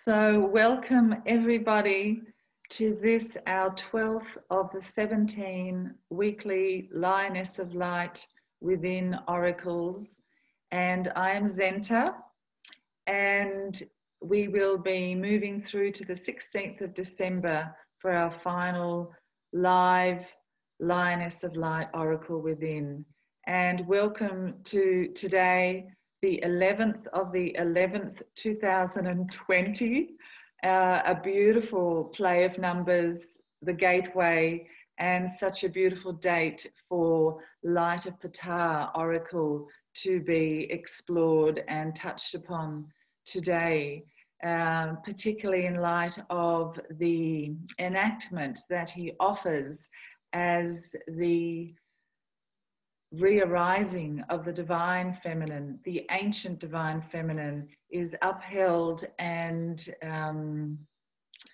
So welcome everybody to this, our 12th of the 17 weekly Lioness of Light within Oracles. And I am Zenta, and we will be moving through to the 16th of December for our final live Lioness of Light Oracle within. And welcome to today, the 11th of the 11th, 2020, a beautiful play of numbers, the gateway, and such a beautiful date for Light of Ptah Oracle to be explored and touched upon today, particularly in light of the enactment that he offers as the re-arising of the divine feminine. The ancient divine feminine is upheld and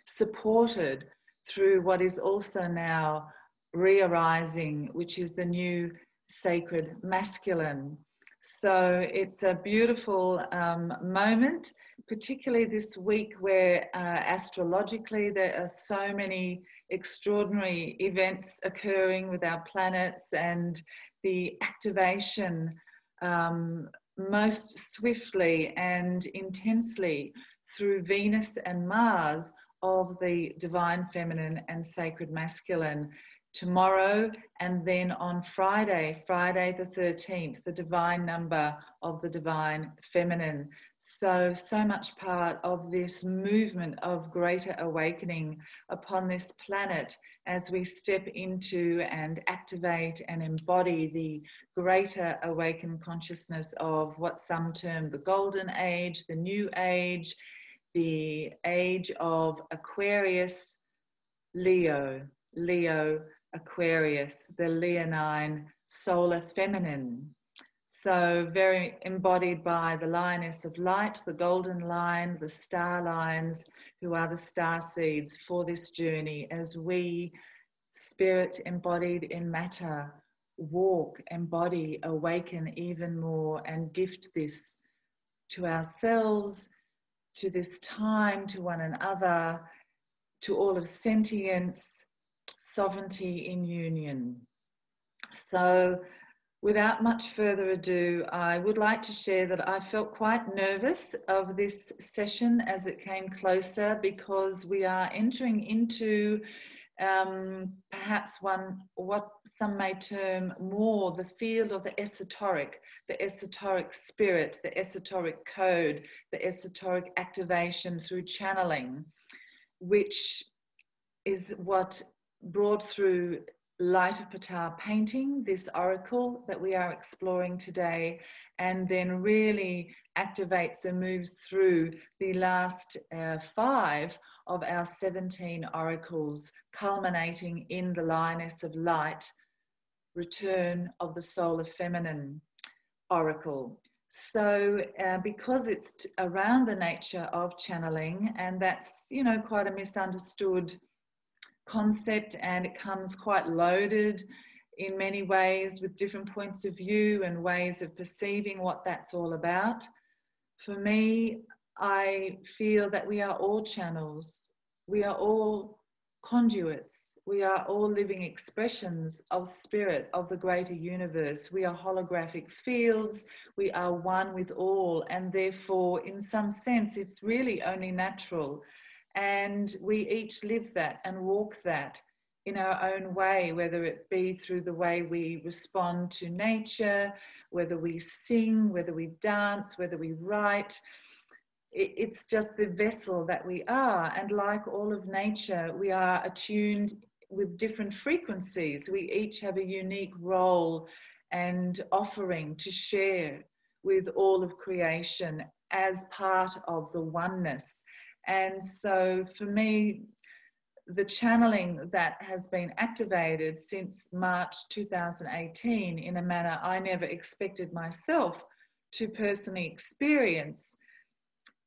supported through what is also now re-arising, which is the new sacred masculine. So it's a beautiful moment, particularly this week where astrologically there are so many extraordinary events occurring with our planets, and the activation most swiftly and intensely through Venus and Mars of the divine feminine and sacred masculine tomorrow, and then on Friday the 13th, the divine number of the divine feminine. So much part of this movement of greater awakening upon this planet as we step into and activate and embody the greater awakened consciousness of what some term the golden age, the new age, the age of Aquarius, Leo, Aquarius, the leonine solar feminine. So very embodied by the Lioness of Light, the golden line, the star lines, who are the star seeds for this journey as we, spirit embodied in matter, walk, embody, awaken even more, and gift this to ourselves, to this time, to one another, to all of sentience, sovereignty in union. So without much further ado, I would like to share that I felt quite nervous of this session as it came closer, because we are entering into perhaps what some may term more the field of the esoteric spirit, the esoteric code, the esoteric activation through channeling, which is what brought through Light of Ptah painting, this oracle that we are exploring today, and then really activates and moves through the last 5 of our 17 oracles, culminating in the Lioness of Light, Return of the Solar Feminine oracle. So because it's around the nature of channeling, and that's, you know, quite a misunderstood concept, and it comes quite loaded in many ways with different points of view and ways of perceiving what that's all about. For me, I feel that we are all channels, we are all conduits, we are all living expressions of spirit, of the greater universe. We are holographic fields, we are one with all, and therefore in some sense it's really only natural. And we each live that and walk that in our own way, whether it be through the way we respond to nature, whether we sing, whether we dance, whether we write. It's just the vessel that we are. And like all of nature, we are attuned with different frequencies. We each have a unique role and offering to share with all of creation as part of the oneness. And so for me, the channeling that has been activated since March 2018 in a manner I never expected myself to personally experience,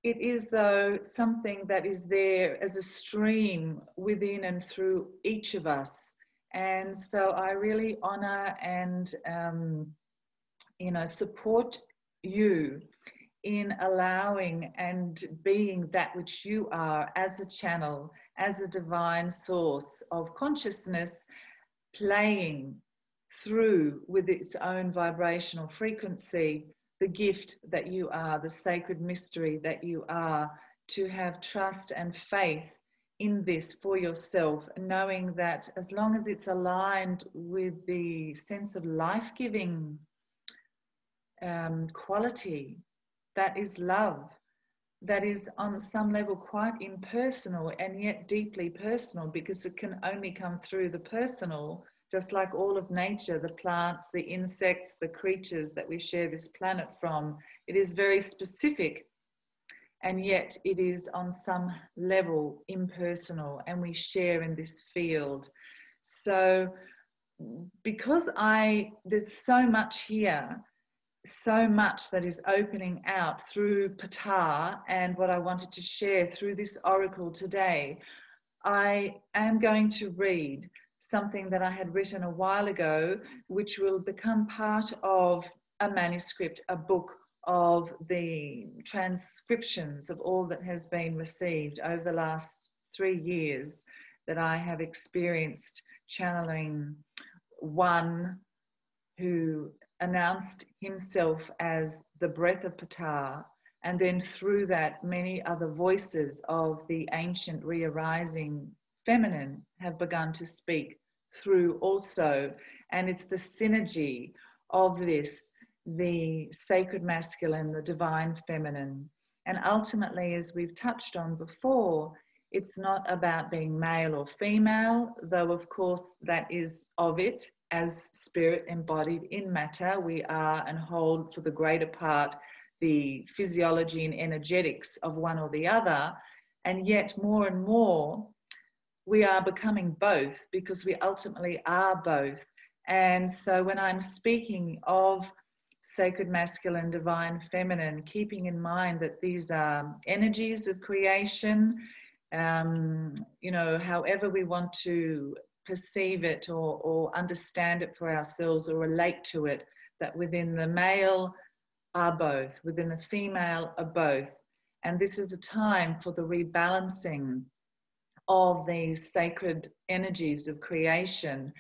it is though something that is there as a stream within and through each of us. And so I really honor and support you in allowing and being that which you are as a channel, as a divine source of consciousness, playing through with its own vibrational frequency, the gift that you are, the sacred mystery that you are, to have trust and faith in this for yourself, knowing that as long as it's aligned with the sense of life-giving quality, that is love, that is on some level quite impersonal and yet deeply personal, because it can only come through the personal, just like all of nature, the plants, the insects, the creatures that we share this planet from. It is very specific, and yet it is on some level impersonal, and we share in this field. So because there's so much here, so much that is opening out through Ptah, and what I wanted to share through this oracle today, I am going to read something that I had written a while ago, which will become part of a manuscript, a book of the transcriptions of all that has been received over the last 3 years that I have experienced channeling one who announced himself as the breath of Ptah, and then through that many other voices of the ancient re-arising feminine have begun to speak through also. And it's the synergy of this, the sacred masculine, the divine feminine. And ultimately, as we've touched on before, it's not about being male or female, though of course that is of it. As spirit embodied in matter, we are and hold for the greater part the physiology and energetics of one or the other, and yet more and more we are becoming both, because we ultimately are both. And so when I'm speaking of sacred masculine, divine feminine, keeping in mind that these are energies of creation, you know, however we want to perceive it or understand it for ourselves or relate to it, that within the male are both, within the female are both. And this is a time for the rebalancing of these sacred energies of creation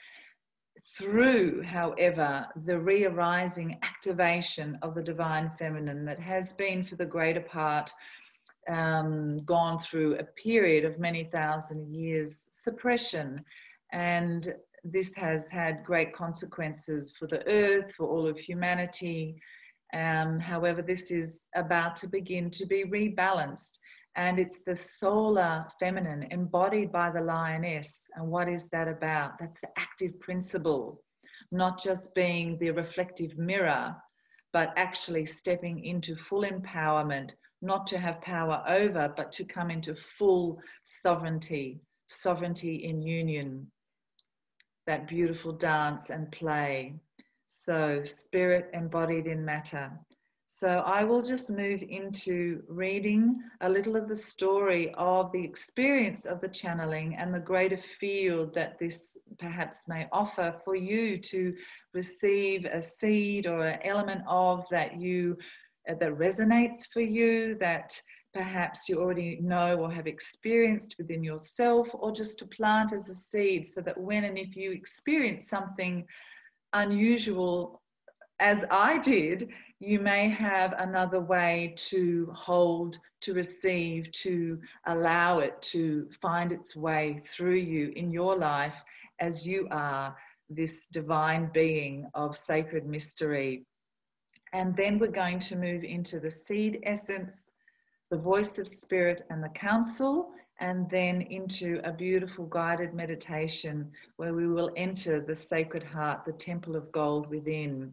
through, however, the re-arising activation of the divine feminine that has been for the greater part gone through a period of many thousand years suppression. And this has had great consequences for the earth, for all of humanity. However, this is about to begin to be rebalanced. And it's the solar feminine embodied by the lioness. And what is that about? That's the active principle, not just being the reflective mirror, but actually stepping into full empowerment, not to have power over, but to come into full sovereignty, sovereignty in union, that beautiful dance and play. So spirit embodied in matter. So I will just move into reading a little of the story of the experience of the channeling and the greater field that this perhaps may offer for you to receive a seed or an element of that resonates for you, that perhaps you already know or have experienced within yourself, or just to plant as a seed, so that when and if you experience something unusual, as I did, you may have another way to hold, to receive, to allow it to find its way through you in your life, as you are this divine being of sacred mystery. And then we're going to move into the seed essence, the voice of spirit and the counsel, and then into a beautiful guided meditation where we will enter the sacred heart, the temple of gold within,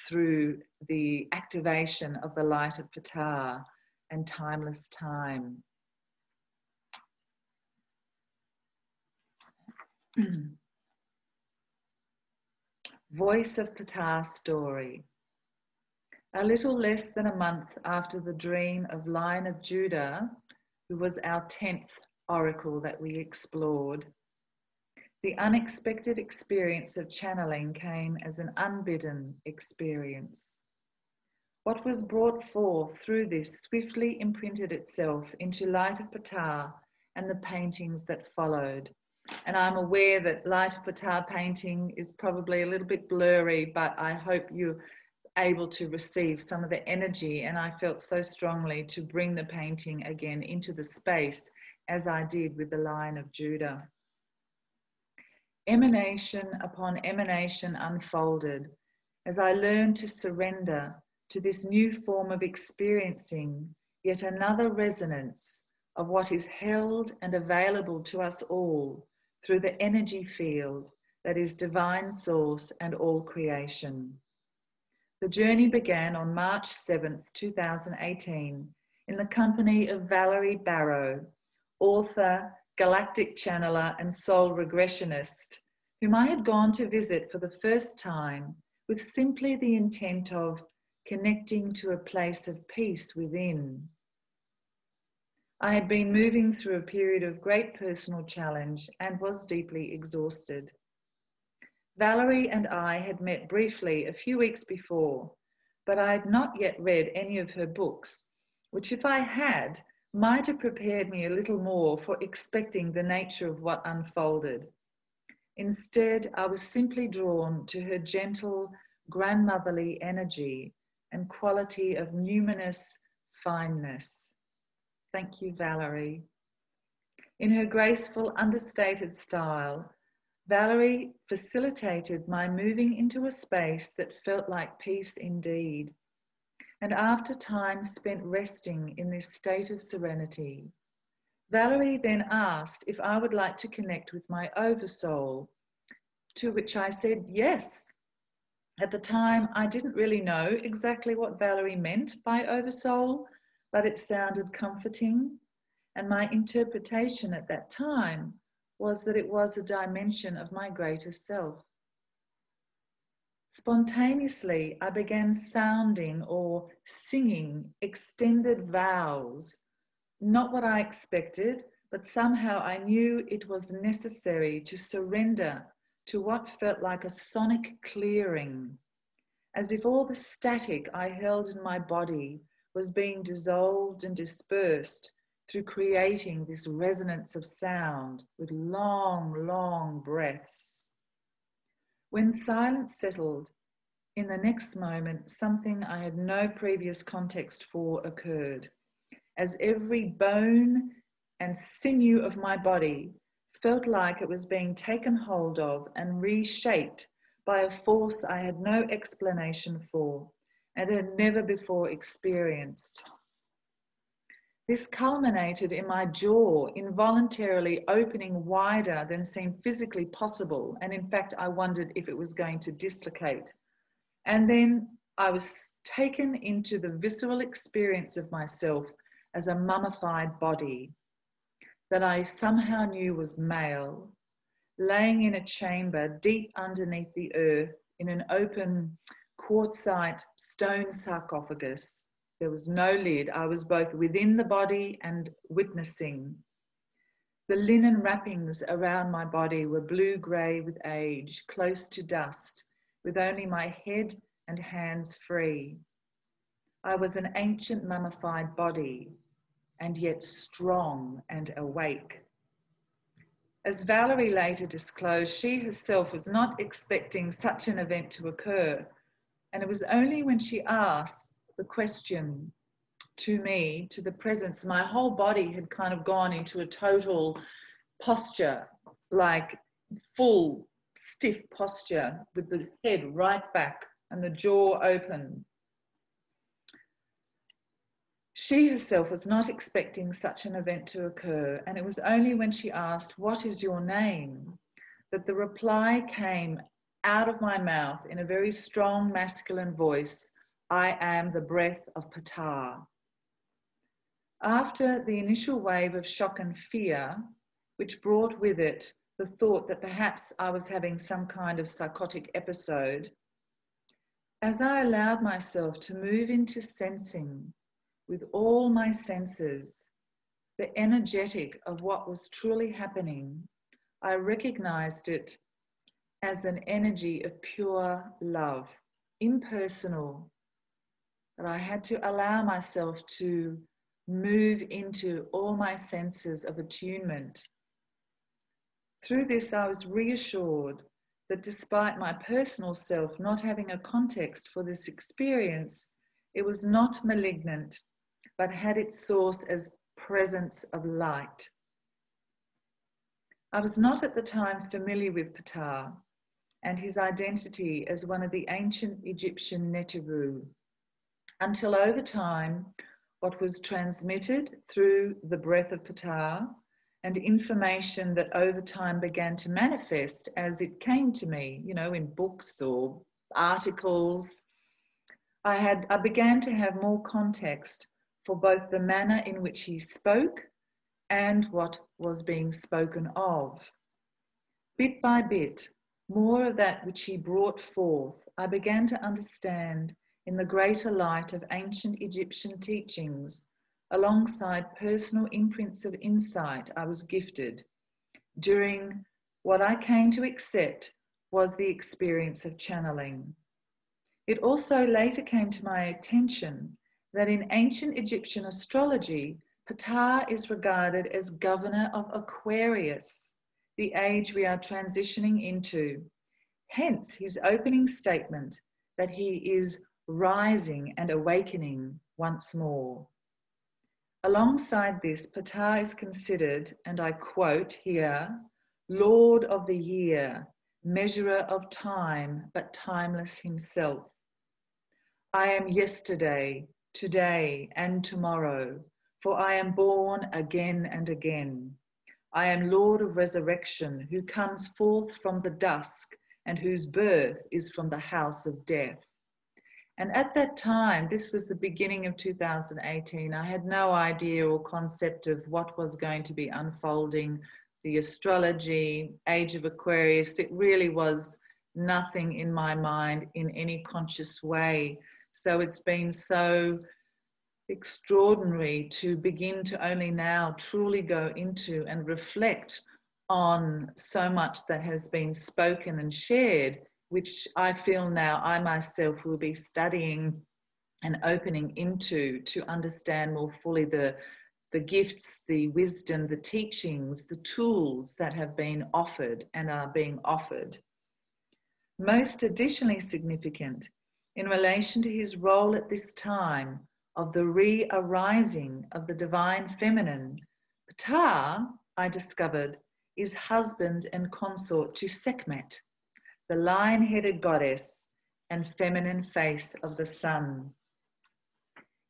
through the activation of the light of Ptah and timeless time. Voice of Ptah story. A little less than a month after the dream of Lion of Judah, who was our 10th oracle that we explored, the unexpected experience of channeling came as an unbidden experience. What was brought forth through this swiftly imprinted itself into Light of Ptah and the paintings that followed. And I'm aware that Light of Ptah painting is probably a little bit blurry, but I hope you're able to receive some of the energy. And I felt so strongly to bring the painting again into the space as I did with the Lion of Judah. Emanation upon emanation unfolded as I learned to surrender to this new form of experiencing yet another resonance of what is held and available to us all through the energy field that is divine source and all creation. The journey began on March 7th, 2018, in the company of Valerie Barrow, author, galactic channeler, and soul regressionist, whom I had gone to visit for the first time with simply the intent of connecting to a place of peace within. I had been moving through a period of great personal challenge and was deeply exhausted. Valerie and I had met briefly a few weeks before, but I had not yet read any of her books, which if I had, might have prepared me a little more for expecting the nature of what unfolded. Instead, I was simply drawn to her gentle, grandmotherly energy and quality of numinous fineness. Thank you, Valerie. In her graceful, understated style, Valerie facilitated my moving into a space that felt like peace indeed. And after time spent resting in this state of serenity, Valerie then asked if I would like to connect with my oversoul, to which I said yes. At the time, I didn't really know exactly what Valerie meant by oversoul, but it sounded comforting. And my interpretation at that time was that it was a dimension of my greater self. Spontaneously, I began sounding or singing extended vows, not what I expected, but somehow I knew it was necessary to surrender to what felt like a sonic clearing, as if all the static I held in my body was being dissolved and dispersed through creating this resonance of sound with long, long breaths. When silence settled, in the next moment, something I had no previous context for occurred, as every bone and sinew of my body felt like it was being taken hold of and reshaped by a force I had no explanation for and had never before experienced. This culminated in my jaw involuntarily opening wider than seemed physically possible, and in fact I wondered if it was going to dislocate. And then I was taken into the visceral experience of myself as a mummified body that I somehow knew was male, laying in a chamber deep underneath the earth in an open quartzite stone sarcophagus. There was no lid. I was both within the body and witnessing. The linen wrappings around my body were blue-grey with age, close to dust, with only my head and hands free. I was an ancient mummified body, and yet strong and awake. As Valerie later disclosed, she herself was not expecting such an event to occur, and it was only when she asked the question to me, to the presence, my whole body had kind of gone into a total posture, like full stiff posture with the head right back and the jaw open. She herself was not expecting such an event to occur, and it was only when she asked, "What is your name?" that the reply came out of my mouth in a very strong masculine voice, "I am the breath of Ptah." After the initial wave of shock and fear, which brought with it the thought that perhaps I was having some kind of psychotic episode, as I allowed myself to move into sensing with all my senses the energetic of what was truly happening, I recognized it as an energy of pure love, impersonal, that I had to allow myself to move into all my senses of attunement. Through this, I was reassured that despite my personal self not having a context for this experience, it was not malignant, but had its source as presence of light. I was not at the time familiar with Ptah and his identity as one of the ancient Egyptian Neteru, until over time, what was transmitted through the breath of Ptah and information that over time began to manifest as it came to me, you know, in books or articles, I began to have more context for both the manner in which he spoke and what was being spoken of. Bit by bit, more of that which he brought forth, I began to understand in the greater light of ancient Egyptian teachings, alongside personal imprints of insight I was gifted during what I came to accept was the experience of channeling. It also later came to my attention that in ancient Egyptian astrology, Ptah is regarded as governor of Aquarius, the age we are transitioning into. Hence his opening statement that he is rising and awakening once more. Alongside this, Ptah is considered, and I quote here, Lord of the year, measurer of time, but timeless himself. I am yesterday, today, and tomorrow, for I am born again and again. I am Lord of resurrection, who comes forth from the dusk, and whose birth is from the house of death. And at that time, this was the beginning of 2018, I had no idea or concept of what was going to be unfolding, the astrology, age of Aquarius. It really was nothing in my mind in any conscious way. So it's been so extraordinary to begin to only now truly go into and reflect on so much that has been spoken and shared, which I feel now I myself will be studying and opening into to understand more fully the gifts, the wisdom, the teachings, the tools that have been offered and are being offered. Most additionally significant in relation to his role at this time of the re-arising of the divine feminine, Ptah, I discovered, is husband and consort to Sekhmet, the lion-headed goddess and feminine face of the sun.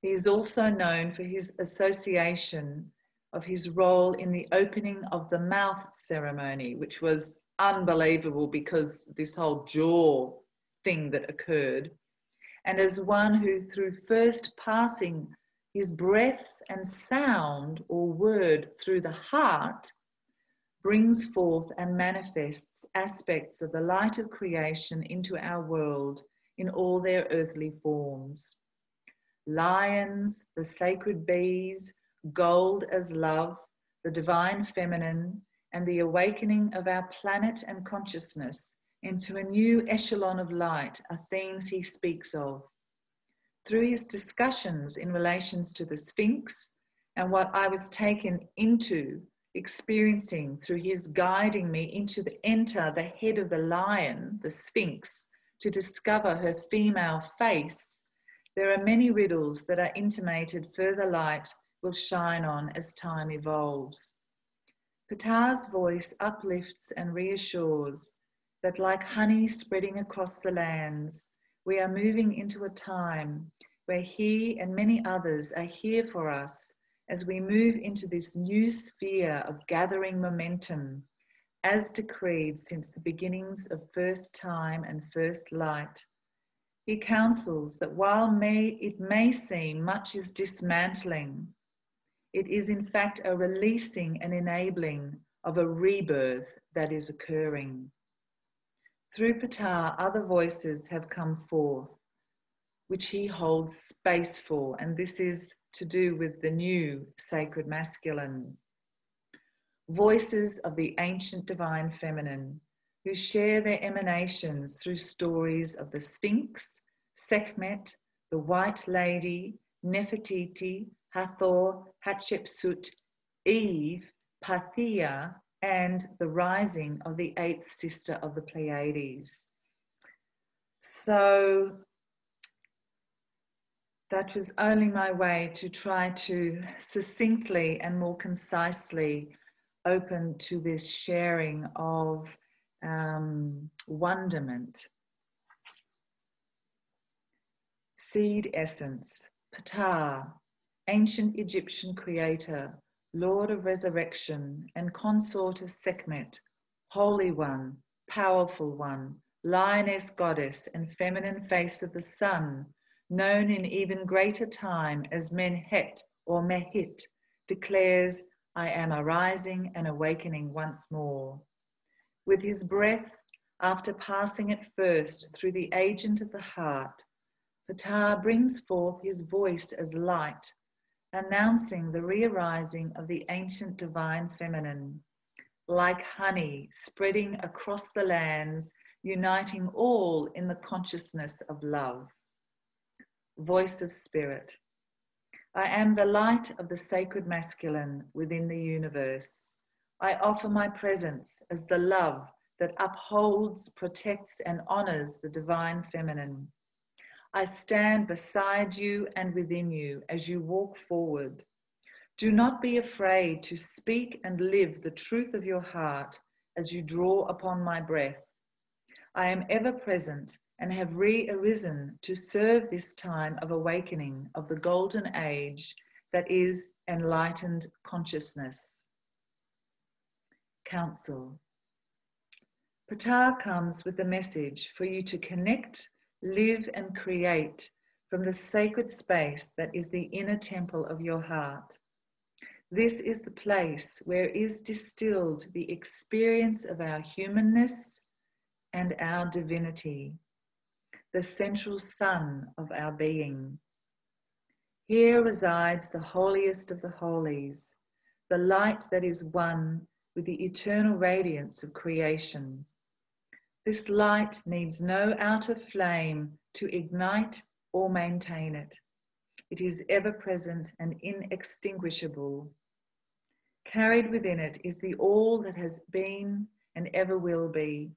He is also known for his association of his role in the opening of the mouth ceremony, which was unbelievable because this whole jaw thing that occurred, and as one who, through first passing his breath and sound or word through the heart, brings forth and manifests aspects of the light of creation into our world in all their earthly forms. Lions, the sacred bees, gold as love, the divine feminine, and the awakening of our planet and consciousness into a new echelon of light are themes he speaks of. Through his discussions in relations to the Sphinx and what I was taken into experiencing through his guiding me into enter the head of the lion, the Sphinx, to discover her female face, there are many riddles that are intimated further light will shine on as time evolves. Ptah's voice uplifts and reassures that like honey spreading across the lands, we are moving into a time where he and many others are here for us as we move into this new sphere of gathering momentum, as decreed since the beginnings of first time and first light. He counsels that while it may seem much is dismantling, it is in fact a releasing and enabling of a rebirth that is occurring. Through Ptah, other voices have come forth, which he holds space for, and this is to do with the new sacred masculine. Voices of the ancient divine feminine, who share their emanations through stories of the Sphinx, Sekhmet, the White Lady, Nefertiti, Hathor, Hatshepsut, Eve, Ptah, and the rising of the eighth sister of the Pleiades. So that was only my way to try to succinctly and more concisely open to this sharing of wonderment. Seed essence, Ptah, ancient Egyptian creator, Lord of resurrection and consort of Sekhmet, Holy One, Powerful One, Lioness goddess and feminine face of the sun, known in even greater time as Menhet or Mehit, declares, I am arising and awakening once more. With his breath, after passing it first through the agent of the heart, Ptah brings forth his voice as light, announcing the re-arising of the ancient divine feminine, like honey spreading across the lands, uniting all in the consciousness of love. Voice of spirit. I am the light of the sacred masculine within the universe. I offer my presence as the love that upholds, protects, and honors the divine feminine. I stand beside you and within you as you walk forward. Do not be afraid to speak and live the truth of your heart as you draw upon my breath. I am ever present and have re-arisen to serve this time of awakening of the golden age that is enlightened consciousness. Counsel. Ptah comes with the message for you to connect, live and create from the sacred space that is the inner temple of your heart. This is the place where is distilled the experience of our humanness and our divinity, the central sun of our being. Here resides the holiest of the holies, the light that is one with the eternal radiance of creation. This light needs no outer flame to ignite or maintain it. It is ever present and inextinguishable. Carried within it is the all that has been and ever will be,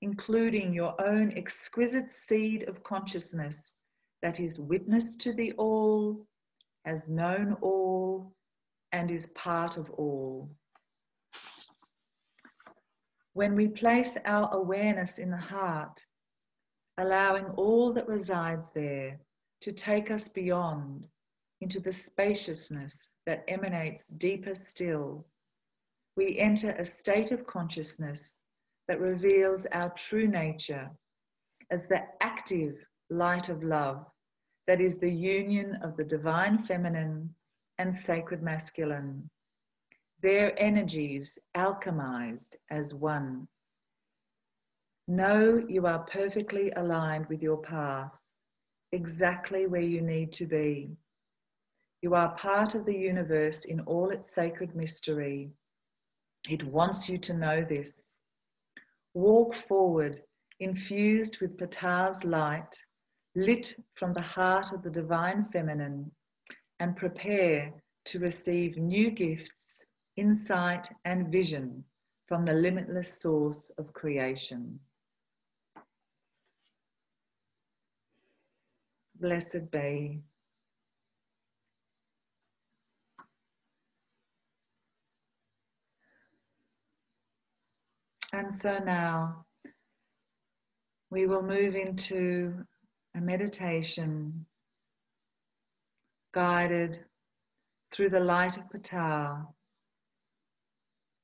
including your own exquisite seed of consciousness that is witness to the all, has known all, and is part of all. When we place our awareness in the heart, allowing all that resides there to take us beyond into the spaciousness that emanates deeper still, we enter a state of consciousness that reveals our true nature as the active light of love that is the union of the divine feminine and sacred masculine, their energies alchemized as one. Know you are perfectly aligned with your path, exactly where you need to be. You are part of the universe in all its sacred mystery. It wants you to know this. Walk forward, infused with Ptah's light, lit from the heart of the divine feminine, and prepare to receive new gifts, insight, and vision from the limitless source of creation. Blessed be. And so now we will move into a meditation guided through the light of Ptah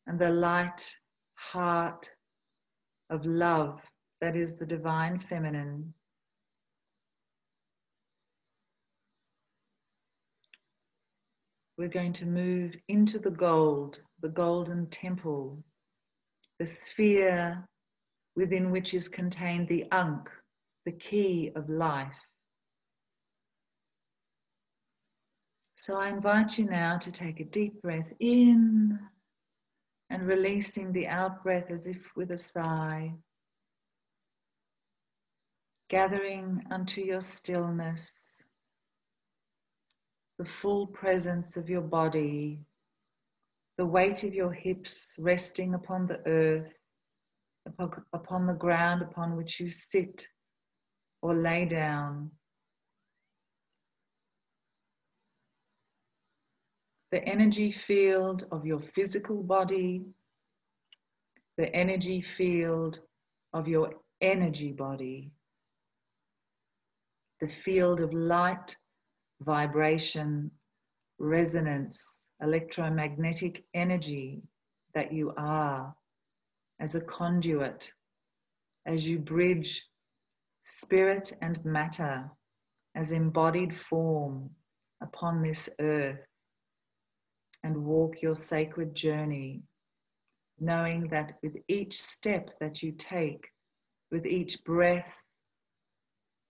and the light heart of love that is the divine feminine. We're going to move into the gold, the golden temple, the sphere within which is contained the Ankh, the key of life. So I invite you now to take a deep breath in and releasing the out breath as if with a sigh. gathering unto your stillness, the full presence of your body, the weight of your hips resting upon the earth, upon the ground upon which you sit or lay down. The energy field of your physical body, the energy field of your energy body, the field of light, vibration, resonance, electromagnetic energy that you are as a conduit, as you bridge spirit and matter as embodied form upon this earth and walk your sacred journey, knowing that with each step that you take, with each breath,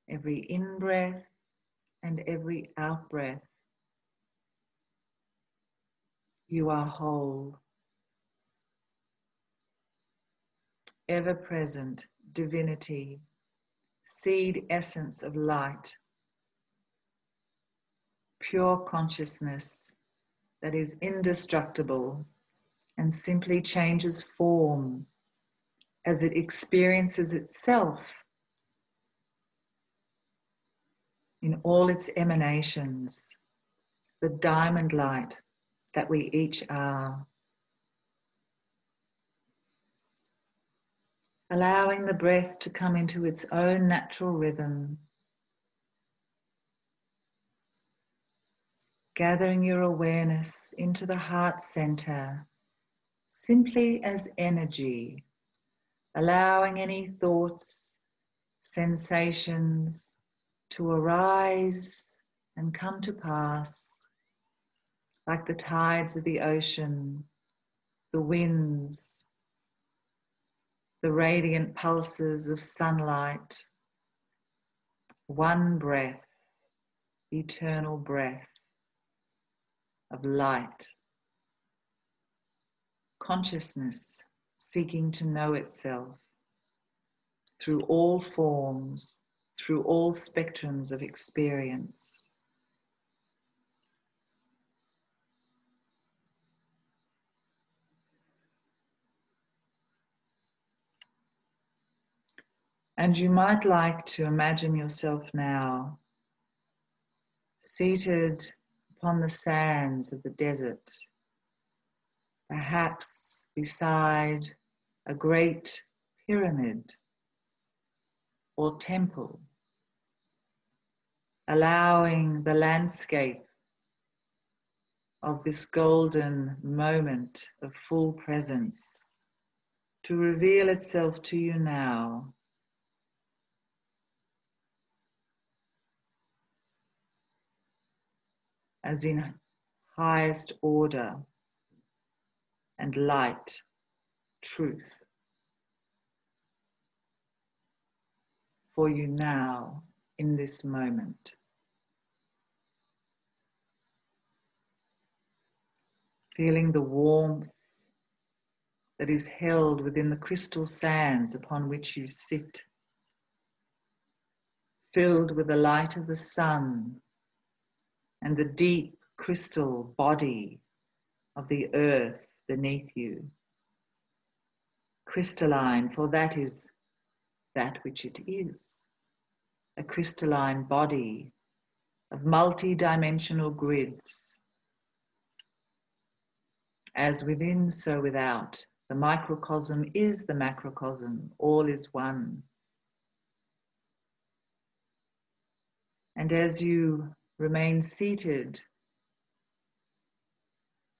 every in-breath and every out-breath, you are whole, ever-present divinity, seed essence of light, pure consciousness that is indestructible and simply changes form as it experiences itself in all its emanations, the diamond light that we each are. Allowing the breath to come into its own natural rhythm, gathering your awareness into the heart center, simply as energy, allowing any thoughts, sensations to arise and come to pass, like the tides of the ocean, the winds, the radiant pulses of sunlight. One breath, eternal breath of light, consciousness seeking to know itself through all forms, through all spectrums of experience. And you might like to imagine yourself now seated upon the sands of the desert, perhaps beside a great pyramid or temple, allowing the landscape of this golden moment of full presence to reveal itself to you now. As in highest order and light, truth for you now in this moment. Feeling the warmth that is held within the crystal sands upon which you sit, filled with the light of the sun and the deep crystal body of the earth beneath you. Crystalline, for that is that which it is, a crystalline body of multi-dimensional grids. As within, so without. The microcosm is the macrocosm, all is one. And as you remain seated,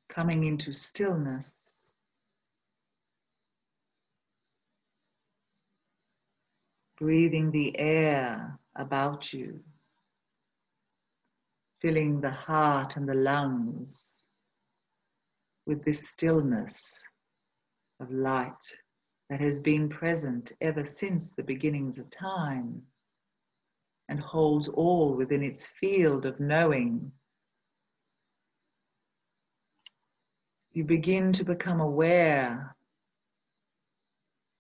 coming into stillness, breathing the air about you, filling the heart and the lungs with this stillness of light that has been present ever since the beginnings of time and holds all within its field of knowing. You begin to become aware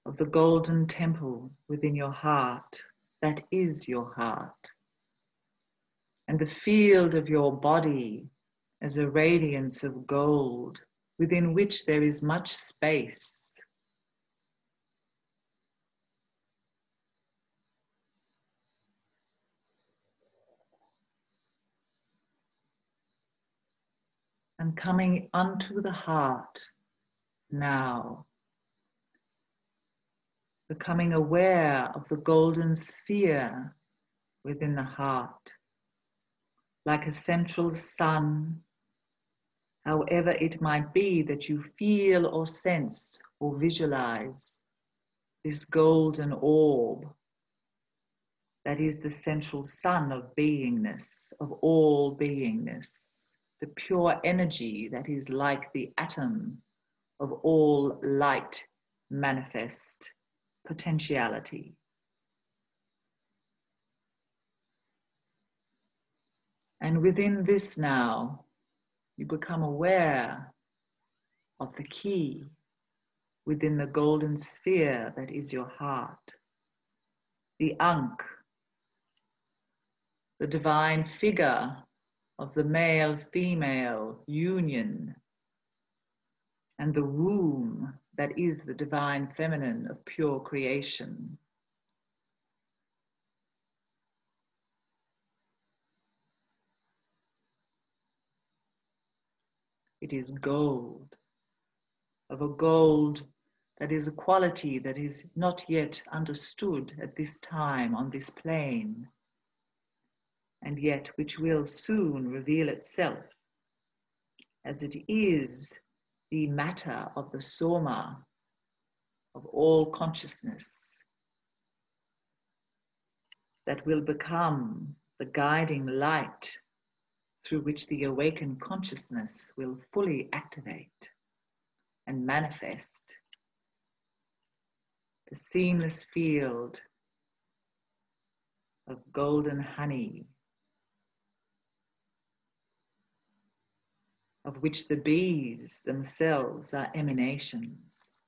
of the golden temple within your heart, that is your heart. And the field of your body as a radiance of gold within which there is much space. And coming unto the heart now, becoming aware of the golden sphere within the heart, like a central sun, however it might be that you feel or sense or visualize this golden orb that is the central sun of beingness, of all beingness, the pure energy that is like the atom of all light manifest potentiality. And within this now, you become aware of the key within the golden sphere that is your heart, the Ankh, the divine figure of the male-female union, and the womb that is the divine feminine of pure creation. It is gold, of a gold that is a quality that is not yet understood at this time on this plane, and yet which will soon reveal itself, as it is the matter of the soma of all consciousness that will become the guiding light through which the awakened consciousness will fully activate and manifest the seamless field of golden honey, of which the bees themselves are emanations.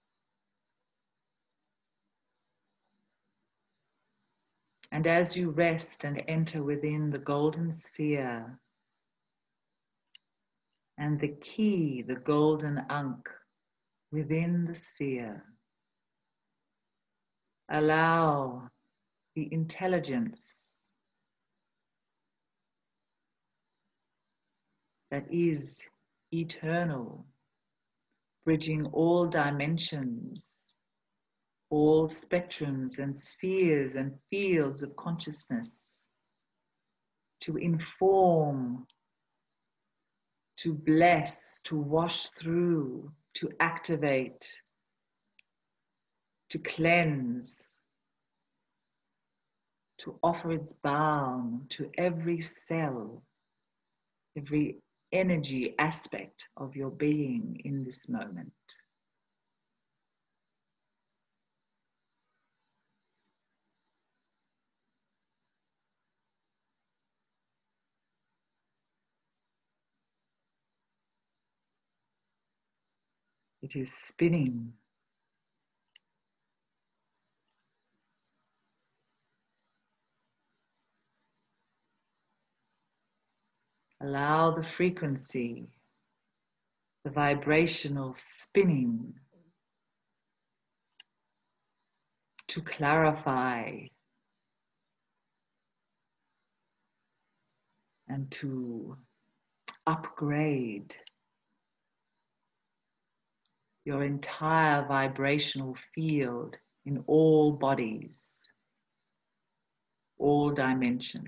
And as you rest and enter within the golden sphere, and the key, the golden Ankh, within the sphere, allow the intelligence that is eternal, bridging all dimensions, all spectrums and spheres and fields of consciousness, to inform, to bless, to wash through, to activate, to cleanse, to offer its balm to every cell, every energy aspect of your being in this moment. It is spinning. Allow the frequency, the vibrational spinning, to clarify and to upgrade your entire vibrational field in all bodies, all dimensions.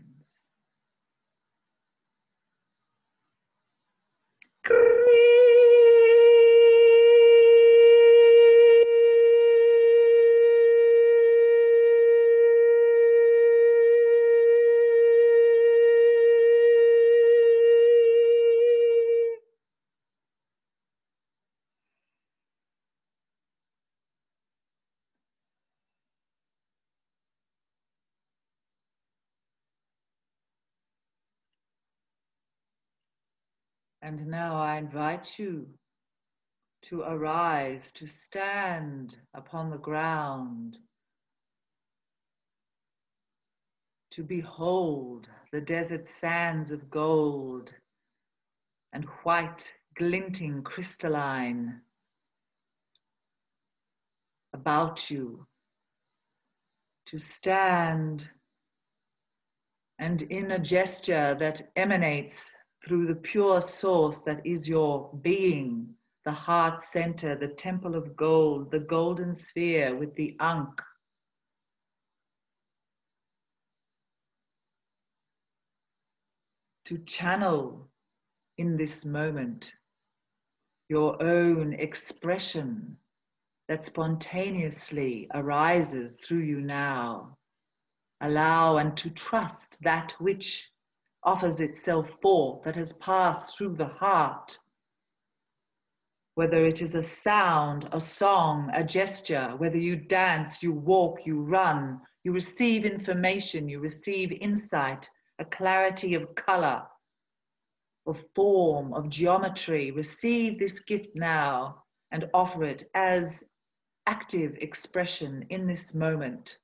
And now I invite you to arise, to stand upon the ground, to behold the desert sands of gold and white, glinting crystalline about you, to stand and in a gesture that emanates through the pure source that is your being, the heart center, the temple of gold, the golden sphere with the Ankh. To channel in this moment your own expression that spontaneously arises through you now. Allow and to trust that which offers itself forth, that has passed through the heart. Whether it is a sound, a song, a gesture, whether you dance, you walk, you run, you receive information, you receive insight, a clarity of color, of form, of geometry. Receive this gift now and offer it as active expression in this moment.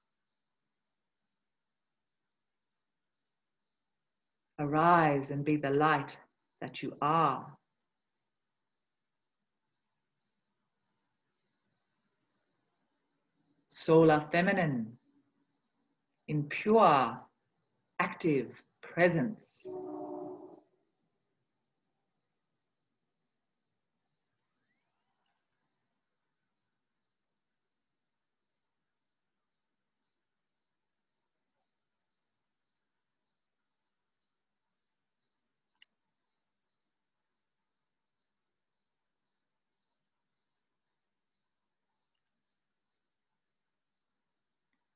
Arise and be the light that you are. Solar feminine in pure, active presence.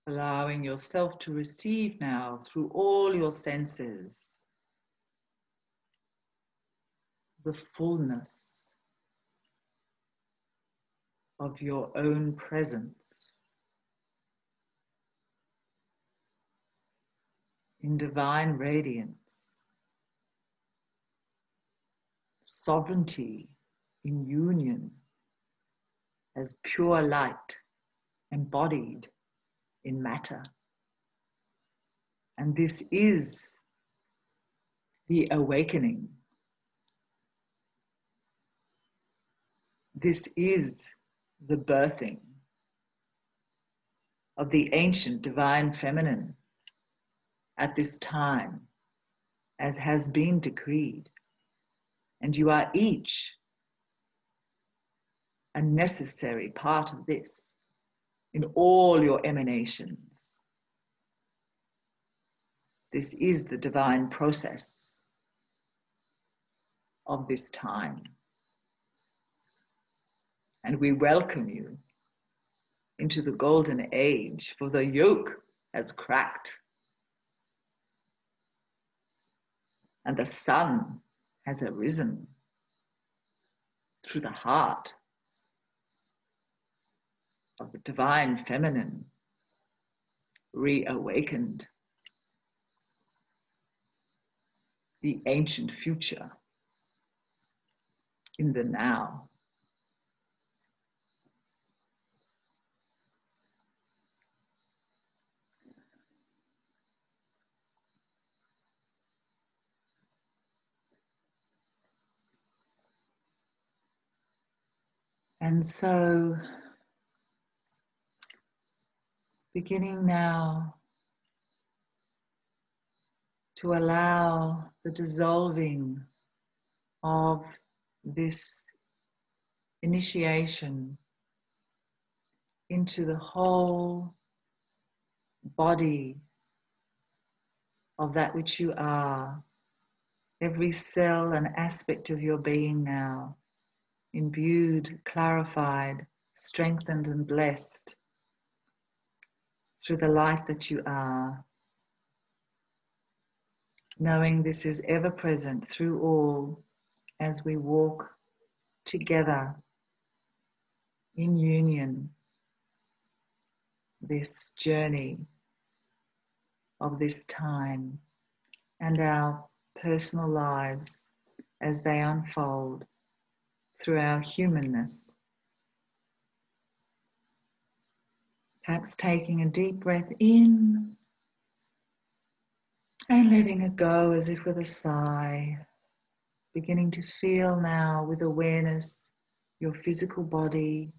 Allowing yourself to receive now through all your senses the fullness of your own presence in divine radiance, sovereignty in union as pure light embodied in matter. And this is the awakening. This is the birthing of the ancient divine feminine at this time, as has been decreed. And you are each a necessary part of this in all your emanations. This is the divine process of this time. And we welcome you into the golden age, for the yoke has cracked and the sun has arisen through the heart of the divine feminine, reawakened. The ancient future in the now. And so, beginning now to allow the dissolving of this initiation into the whole body of that which you are, every cell and aspect of your being now, imbued, clarified, strengthened and blessed through the light that you are, knowing this is ever present through all as we walk together in union, this journey of this time and our personal lives as they unfold through our humanness. Perhaps taking a deep breath in And letting it go as if with a sigh. Beginning to feel now with awareness your physical body,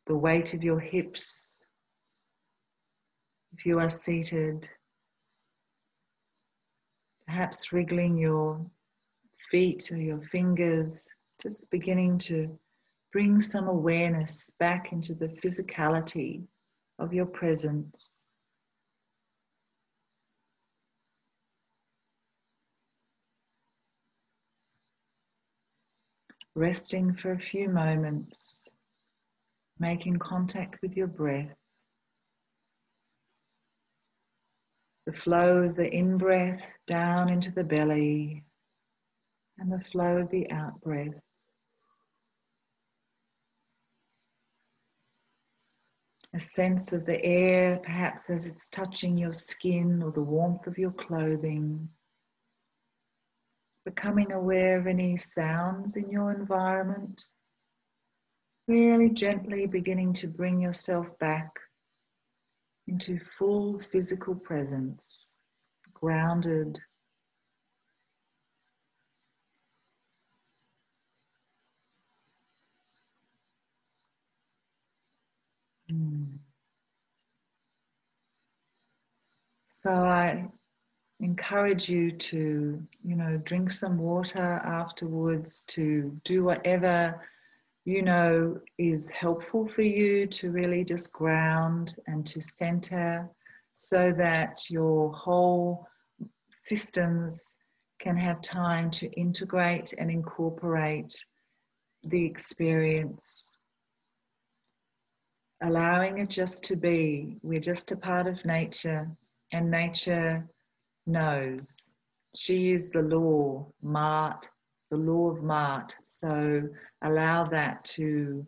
the weight of your hips, if you are seated, perhaps wriggling your feet or your fingers, just beginning to bring some awareness back into the physicality of your presence. Resting for a few moments, making contact with your breath. The flow of the in-breath down into the belly and the flow of the out-breath. A sense of the air, perhaps as it's touching your skin or the warmth of your clothing. Becoming aware of any sounds in your environment. Really gently beginning to bring yourself back into full physical presence, grounded. So I encourage you to, drink some water afterwards, to do whatever is helpful for you to really just ground and to center so that your whole systems can have time to integrate and incorporate the experience. Allowing it just to be. We're just a part of nature, and nature knows. She is the law, Mart, the law of Mart. So allow that to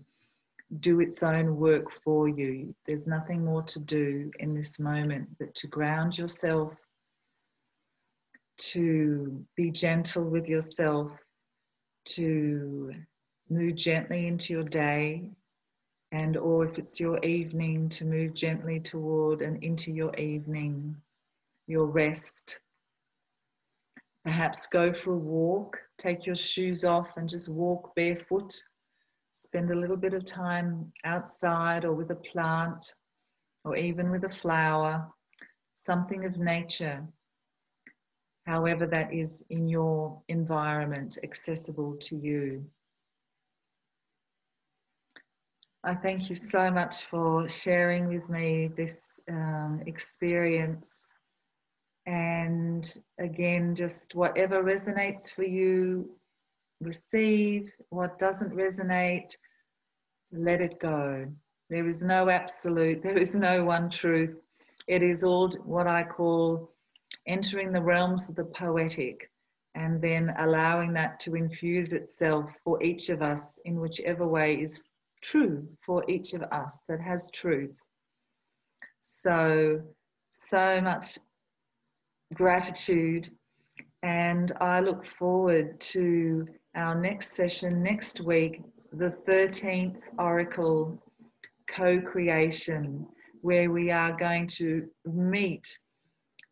do its own work for you. There's nothing more to do in this moment but to ground yourself, to be gentle with yourself, to move gently into your day, and or if it's your evening, to move gently toward and into your evening, your rest. Perhaps go for a walk, take your shoes off and just walk barefoot. Spend a little bit of time outside or with a plant or even with a flower, something of nature, however that is in your environment, accessible to you. I thank you so much for sharing with me this experience. And again, just whatever resonates for you, receive. What doesn't resonate, let it go. There is no absolute, there is no one truth. It is all what I call entering the realms of the poetic and then allowing that to infuse itself for each of us in whichever way is true for each of us, that has truth. So much gratitude, and I look forward to our next session next week, the 13th Oracle Co-Creation, where we are going to meet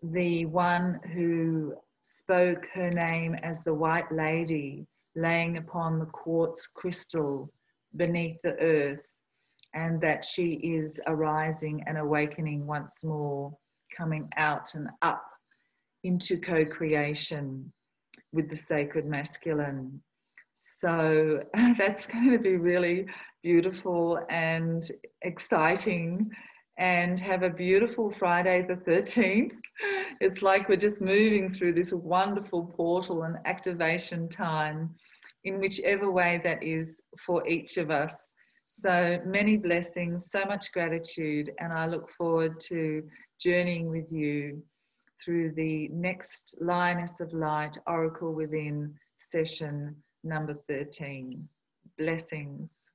the one who spoke her name as the White Lady, laying upon the quartz crystal beneath the earth, and that she is arising and awakening once more, coming out and up into co-creation with the sacred masculine. So that's going to be really beautiful and exciting, and have a beautiful Friday the 13th. It's like we're just moving through this wonderful portal and activation time in whichever way that is for each of us. So many blessings, so much gratitude, and I look forward to journeying with you through the next Lioness of Light Oracle Within session number 13. Blessings.